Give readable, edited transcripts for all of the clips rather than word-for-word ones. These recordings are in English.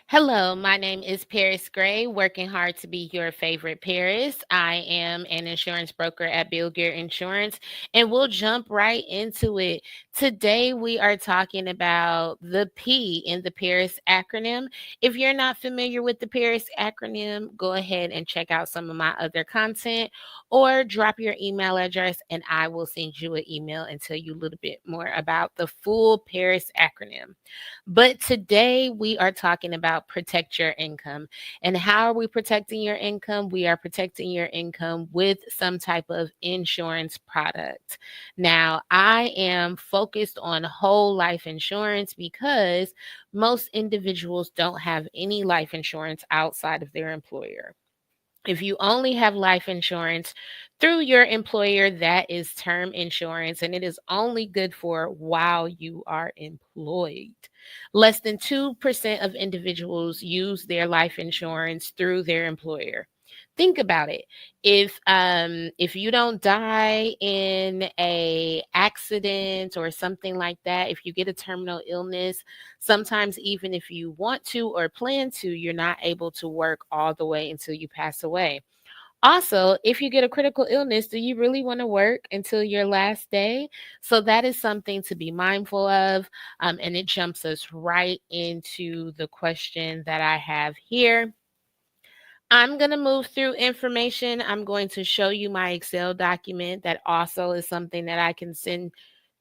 Hello, my name is Paris Gray, working hard to be your favorite Paris. I am an insurance broker at Bill Gear Insurance, and we'll jump right into it. Today, we are talking about the P in the Paris acronym. If you're not familiar with the Paris acronym, go ahead and check out some of my other content or drop your email address, and I will send you an email and tell you a little bit more about the full Paris acronym. But today we are talking about protect your income. And how are we protecting your income? We are protecting your income with some type of insurance product. Now, I am focused on whole life insurance because most individuals don't have any life insurance outside of their employer. If you only have life insurance through your employer, that is term insurance, and it is only good for while you are employed. Less than 2% of individuals use their life insurance through their employer. Think about it. If you don't die in a accident or something like that, if you get a terminal illness, sometimes even if you want to or plan to, you're not able to work all the way until you pass away. Also, if you get a critical illness, do you really want to work until your last day? So that is something to be mindful of. And it jumps us right into the question that I have here. I'm going to move through information. I'm going to show you my Excel document that also is something that I can send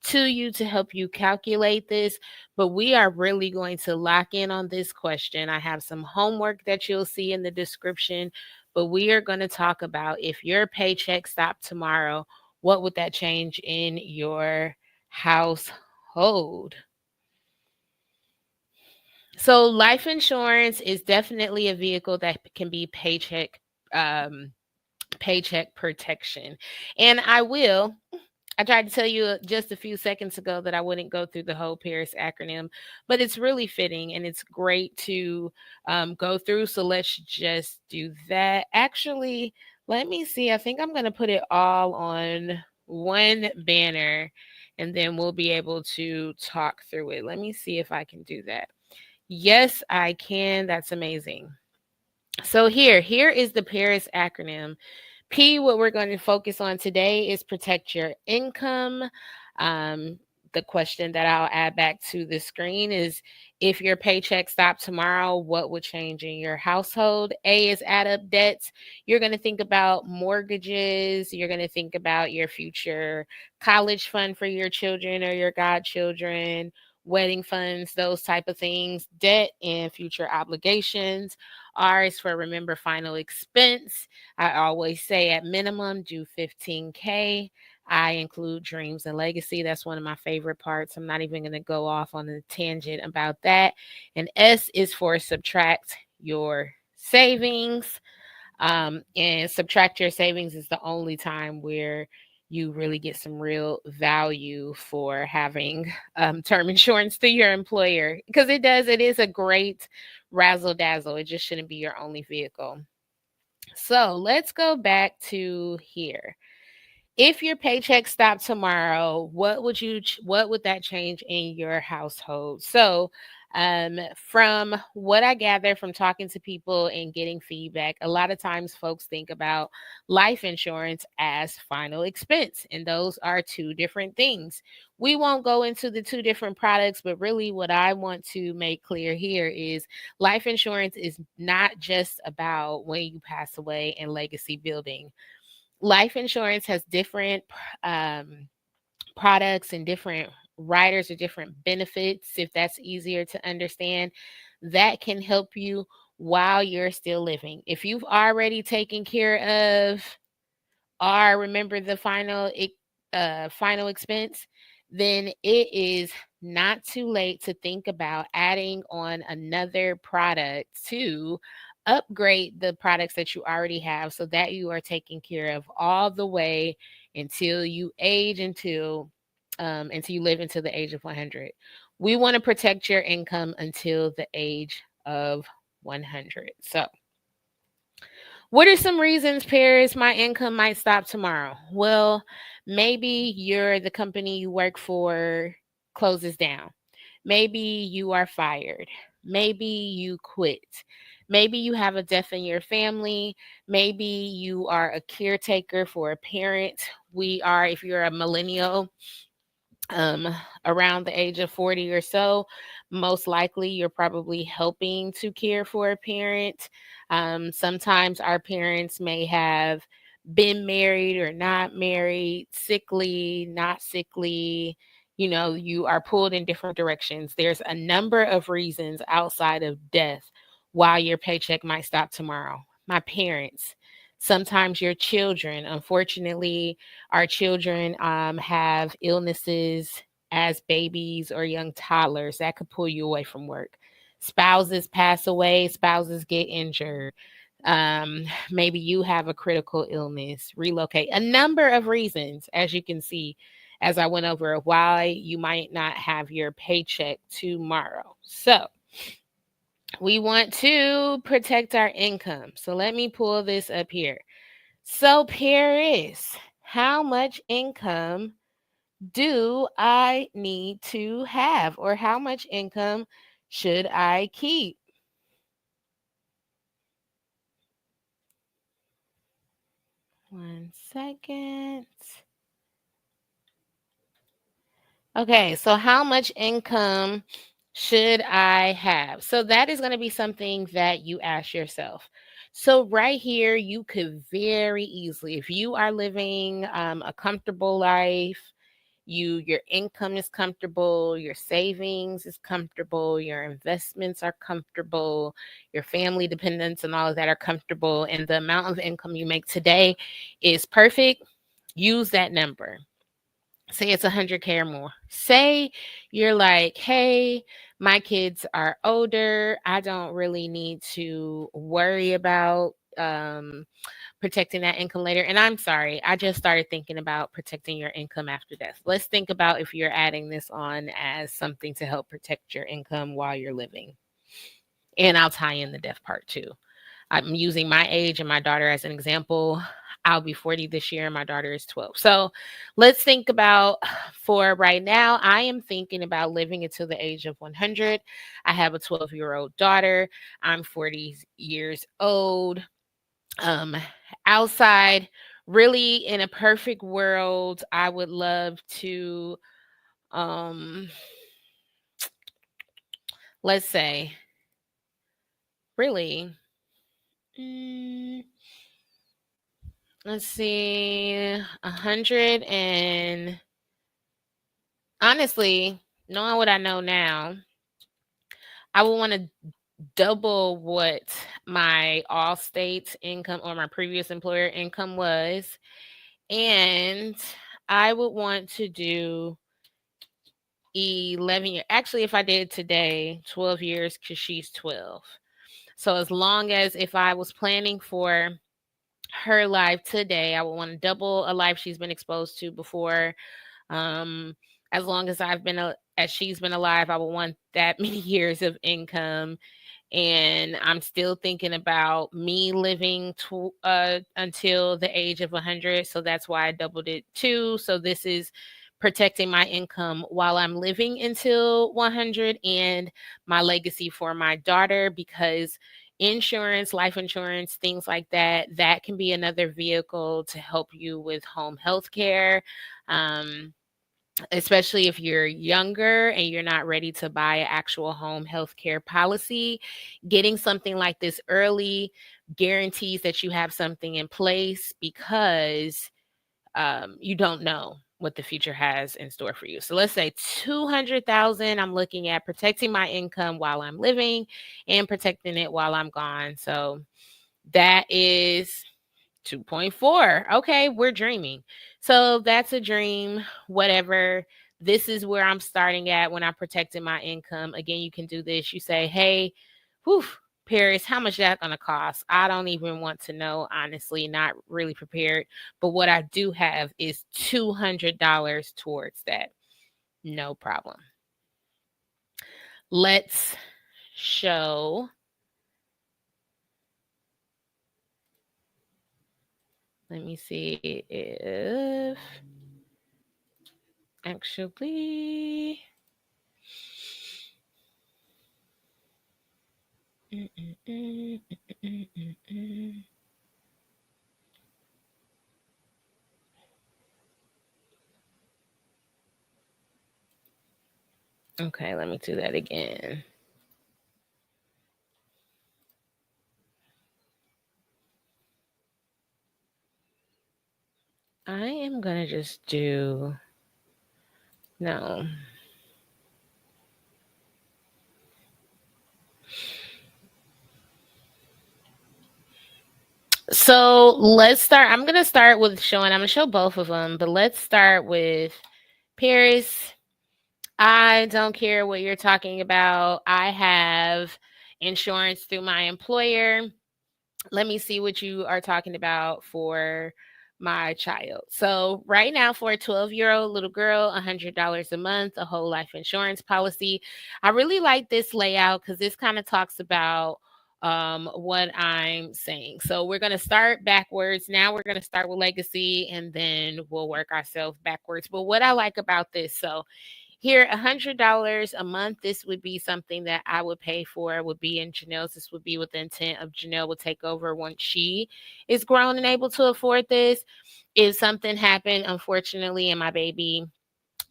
to you to help you calculate this. But we are really going to lock in on this question. I have some homework that you'll see in the description, but we are going to talk about if your paycheck stopped tomorrow, what would that change in your household? So life insurance is definitely a vehicle that can be um, paycheck protection. And I tried to tell you just a few seconds ago that I wouldn't go through the whole P.A.R.I.S acronym, but it's really fitting and it's great to go through. So let's just do that. Actually, let me see. I think I'm going to put it all on one banner and then we'll be able to talk through it. Let me see if I can do that. Yes, I can. That's amazing. So here is the P.A.R.I.S acronym. P, what we're going to focus on today is protect your income. Um, the question that I'll add back to the screen is if your paycheck stopped tomorrow, what would change in your household? A is add up debts. You're going to think about mortgages. You're going to think about your future college fund for your children or your godchildren, wedding funds, those type of things, debt and future obligations. R is for remember final expense. I always say at minimum do 15K. I include dreams and legacy. That's one of my favorite parts. I'm not even going to go off on a tangent about that. And S is for subtract your savings. And subtract your savings is the only time where you really get some real value for having term insurance through your employer because it is a great razzle dazzle. It just shouldn't be your only vehicle. So let's go back to here. If your paycheck stopped tomorrow, what would that change in your household? So, from what I gather from talking to people and getting feedback, a lot of times folks think about life insurance as final expense, and those are two different things. We won't go into the two different products, but really what I want to make clear here is life insurance is not just about when you pass away and legacy building. Life insurance has different um, products and different riders or different benefits, if that's easier to understand, that can help you while you're still living. If you've already taken care of or remember the final expense, then it is not too late to think about adding on another product to upgrade the products that you already have so that you are taken care of all the way until you age until you live until the age of 100. We want to protect your income until the age of 100. So what are some reasons, Paris, my income might stop tomorrow? Well, maybe the company you work for closes down. Maybe you are fired. Maybe you quit. Maybe you have a death in your family. Maybe you are a caretaker for a parent. We are, if you're a millennial, um, around the age of 40 or so, most likely you're probably helping to care for a parent. Sometimes our parents may have been married or not married, sickly, not sickly. You know, you are pulled in different directions. There's a number of reasons outside of death why your paycheck might stop tomorrow. My parents, sometimes your children, unfortunately, our children have illnesses as babies or young toddlers that could pull you away from work. Spouses pass away, spouses get injured. Maybe you have a critical illness, relocate, a number of reasons, as you can see, as I went over why you might not have your paycheck tomorrow. So, we want to protect our income. So, let me pull this up here. So, Paris, how much income do I need to have, or how much income should I keep? One second. Okay, so how much income should I have? So that is going to be something that you ask yourself. So right here, you could very easily, if you are living a comfortable life, your income is comfortable, your savings is comfortable, your investments are comfortable, your family dependents and all of that are comfortable, and the amount of income you make today is perfect. Use that number. Say it's 100K or more. Say you're like, hey, my kids are older, I don't really need to worry about protecting that income later. And I'm sorry, I just started thinking about protecting your income after death. Let's think about if you're adding this on as something to help protect your income while you're living. And I'll tie in the death part too. I'm using my age and my daughter as an example. I'll be 40 this year and my daughter is 12. So let's think about, for right now, I am thinking about living until the age of 100. I have a 12-year-old daughter. I'm 40 years old. Um, Outside, really in a perfect world, I would love to, um, let's say, really, mm, let's see, 100 and honestly, knowing what I know now, I would want to double what my all states income or my previous employer income was. And I would want to do 11 years. Actually, if I did today, 12 years because she's 12. So as long as if I was planning for her life today, I would want to double a life she's been exposed to before. Um, as long as as she's been alive, I would want that many years of income. And I'm still thinking about me living until the age of 100. So that's why I doubled it too. So this is protecting my income while I'm living until 100 and my legacy for my daughter, because insurance, life insurance, things like that, that can be another vehicle to help you with home health care. Um, Especially if you're younger and you're not ready to buy an actual home health care policy, getting something like this early guarantees that you have something in place, because you don't know what the future has in store for you. So let's say 200,000, I'm looking at protecting my income while I'm living and protecting it while I'm gone. So that is 2.4. Okay, we're dreaming. So that's a dream, whatever. This is where I'm starting at when I'm protecting my income. Again, you can do this. You say, hey, whew, Paris, how much that gonna cost? I don't even want to know, honestly, not really prepared. But what I do have is $200 towards that. No problem. Let's show. Let me see if actually Mm, mm, mm, mm, mm, mm. Okay, let me do that again. I am gonna just do no. So let's start. I'm gonna start with showing. I'm gonna show both of them, but let's start with Paris. I don't care what you're talking about. I have insurance through my employer. Let me see what you are talking about for my child. So, right now, for a 12-year-old little girl, $100 a month, a whole life insurance policy. I really like this layout because this kind of talks about what I'm saying. So, we're going to start backwards. Now, we're going to start with legacy and then we'll work ourselves backwards. But what I like about this, so here, $100 a month. This would be something that I would pay for. Would be in Janelle's. This would be with the intent of Janelle will take over once she is grown and able to afford this. If something happened, unfortunately, and my baby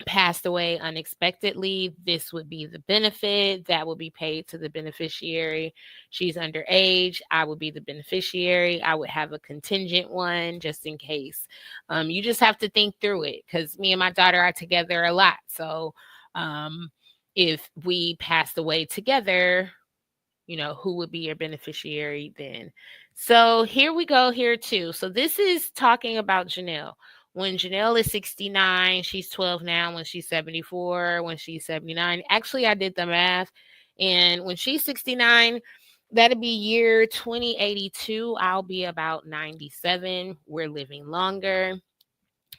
passed away unexpectedly, this would be the benefit that would be paid to the beneficiary. She's underage. I would be the beneficiary. I would have a contingent one just in case. You just have to think through it because me and my daughter are together a lot. So um, if we passed away together, who would be your beneficiary then? So here we go here too. So this is talking about Janelle. When Janelle is 69, she's 12 now. When she's 74, when she's 79. Actually, I did the math. And when she's 69, that'll be year 2082. I'll be about 97. We're living longer.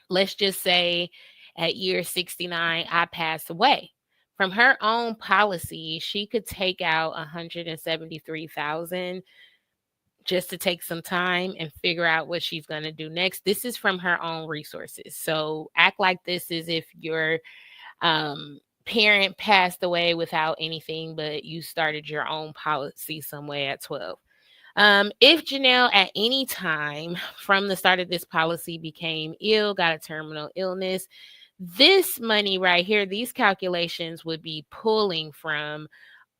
Let's just say at year 69, I pass away. From her own policy, she could take out 173,000 just to take some time and figure out what she's going to do next. This is from her own resources. So act like this is if your parent passed away without anything, but you started your own policy somewhere at 12. If Janelle at any time from the start of this policy became ill, got a terminal illness, this money right here, these calculations would be pulling from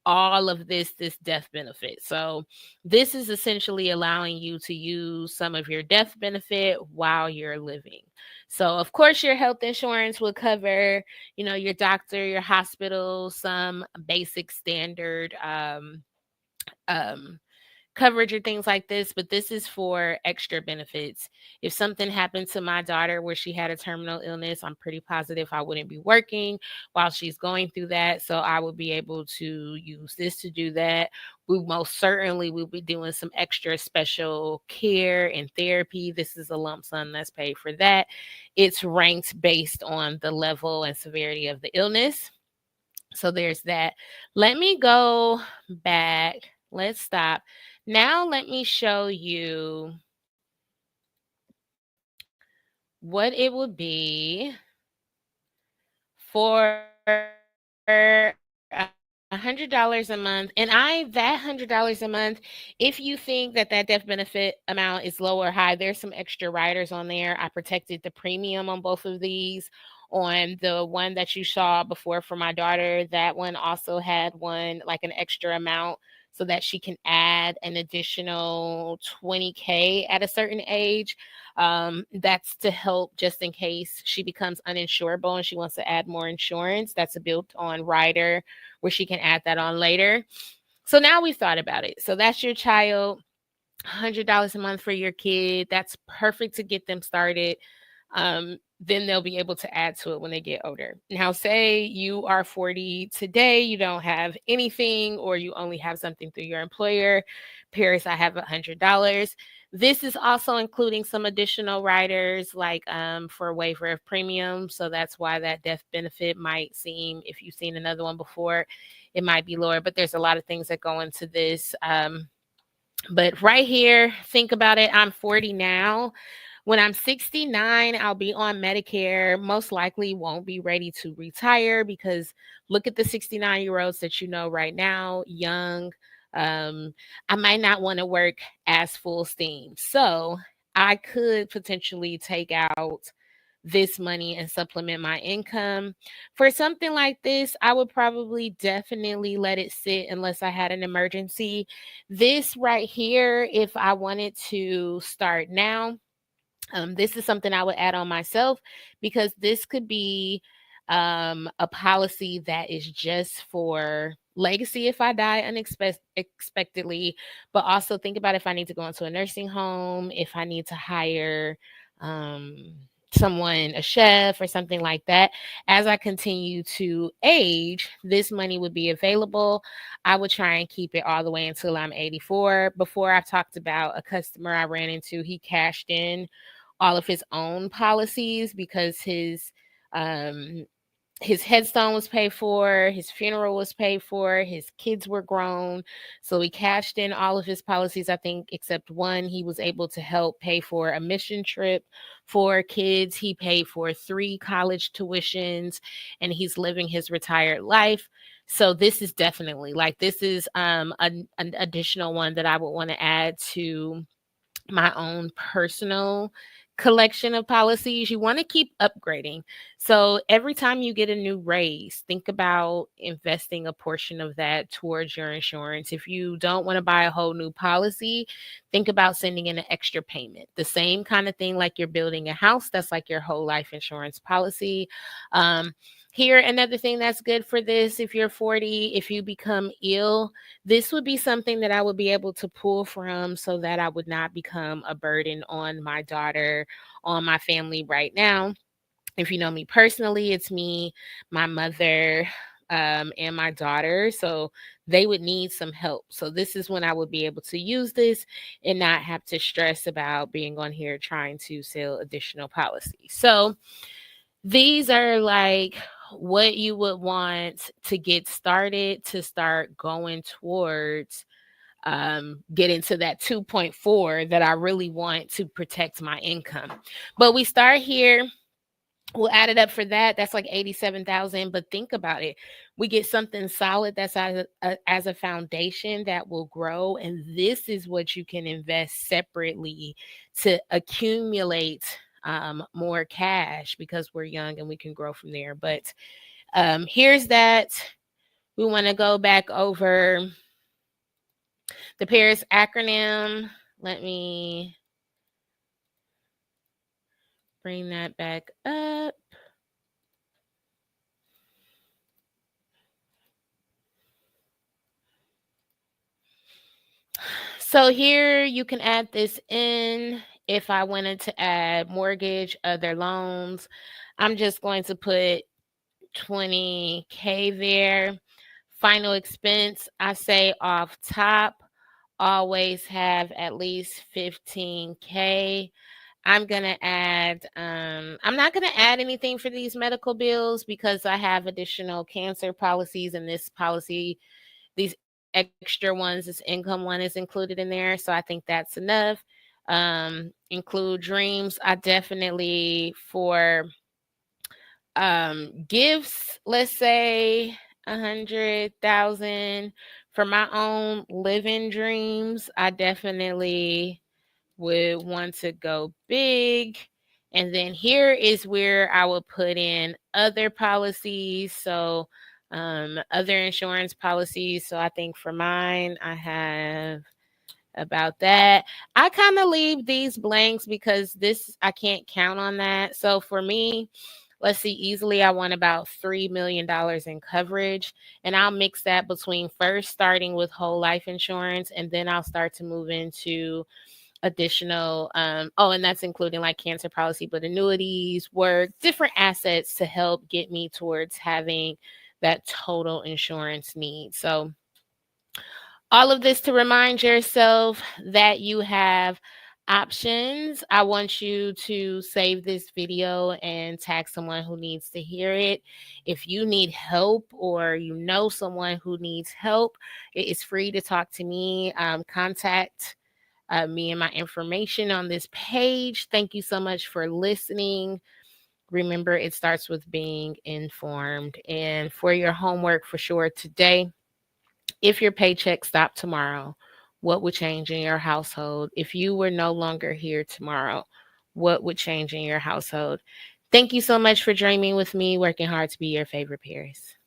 all of this death benefit. So this is essentially allowing you to use some of your death benefit while you're living. So of course your health insurance will cover, your doctor, your hospital, some basic standard um coverage or things like this, but this is for extra benefits. If something happened to my daughter where she had a terminal illness, I'm pretty positive I wouldn't be working while she's going through that. So I would be able to use this to do that. We most certainly will be doing some extra special care and therapy. This is a lump sum that's paid for that. It's ranked based on the level and severity of the illness. So there's that. Let me go back. Let's stop. Now let me show you what it would be for $100 a month. And that $100 a month, if you think that death benefit amount is low or high, there's some extra riders on there. I protected the premium on both of these. On the one that you saw before for my daughter, that one also had one like an extra amount so that she can add an additional 20K at a certain age. That's to help just in case she becomes uninsurable and she wants to add more insurance. That's a built on rider where she can add that on later. So now we've thought about it. So that's your child, $100 a month for your kid. That's perfect to get them started. Then they'll be able to add to it when they get older. Now, say you are 40 today, you don't have anything, or you only have something through your employer. Paris, I have $100. This is also including some additional riders like for waiver of premium. So that's why that death benefit might seem, if you've seen another one before, it might be lower. But there's a lot of things that go into this. But right here, think about it. I'm 40 now. When I'm 69, I'll be on Medicare. Most likely won't be ready to retire because look at the 69-year-olds that you know right now, young, um, I might not want to work as full steam. So I could potentially take out this money and supplement my income. For something like this, I would probably definitely let it sit unless I had an emergency. This right here, if I wanted to start now, this is something I would add on myself because this could be a policy that is just for legacy if I die unexpectedly, but also think about if I need to go into a nursing home, if I need to hire um, someone, a chef or something like that. As I continue to age, this money would be available. I would try and keep it all the way until I'm 84. Before, I've talked about a customer I ran into, he cashed in all of his own policies because um his headstone was paid for, his funeral was paid for, his kids were grown. So he cashed in all of his policies, I think, except one. He was able to help pay for a mission trip for kids. He paid for 3 college tuitions and he's living his retired life. So this is definitely like this is an additional one that I would want to add to my own personal collection of policies. You want to keep upgrading. So every time you get a new raise, think about investing a portion of that towards your insurance. If you don't want to buy a whole new policy, think about sending in an extra payment. The same kind of thing like you're building a house, that's like your whole life insurance policy. Um, Here, another thing that's good for this, if you're 40, if you become ill, this would be something that I would be able to pull from so that I would not become a burden on my daughter, on my family right now. If you know me personally, it's me, my mother, and my daughter. So they would need some help. So this is when I would be able to use this and not have to stress about being on here trying to sell additional policies. So these are like what you would want to get started to start going towards getting to that 2.4 that I really want to protect my income. But we start here. We'll add it up for that. That's like 87,000. But think about it. We get something solid that's as a foundation that will grow. And this is what you can invest separately to accumulate more cash because we're young and we can grow from there. But here's that. We want to go back over the P.A.R.I.S acronym. Let me bring that back up. So here you can add this in. If I wanted to add mortgage, other loans, I'm just going to put 20K there. Final expense, I say off top, always have at least 15K. I'm gonna add, I'm not gonna add anything for these medical bills because I have additional cancer policies and this policy, these extra ones, this income one is included in there. So I think that's enough. Include dreams. I definitely for gifts, let's say 100,000 for my own living dreams. I definitely would want to go big. And then here is where I would put in other policies. So, other insurance policies. So, I think for mine, I have about that. I kind of leave these blanks because this, I can't count on that. So, for me, let's see, easily I want about $3 million in coverage. And I'll mix that between first starting with whole life insurance, and then I'll start to move into additional and that's including like cancer policy, but annuities, work, different assets to help get me towards having that total insurance need. So all of this to remind yourself that you have options. I want you to save this video and tag someone who needs to hear it. If you need help or you know someone who needs help, it is free to talk to me. Contact me and my information on this page. Thank you so much for listening. Remember, it starts with being informed. And for your homework for sure today, If your paycheck stopped tomorrow, what would change in your household? If you were no longer here tomorrow, what would change in your household? Thank you so much for dreaming with me, working hard to be your favorite Paris.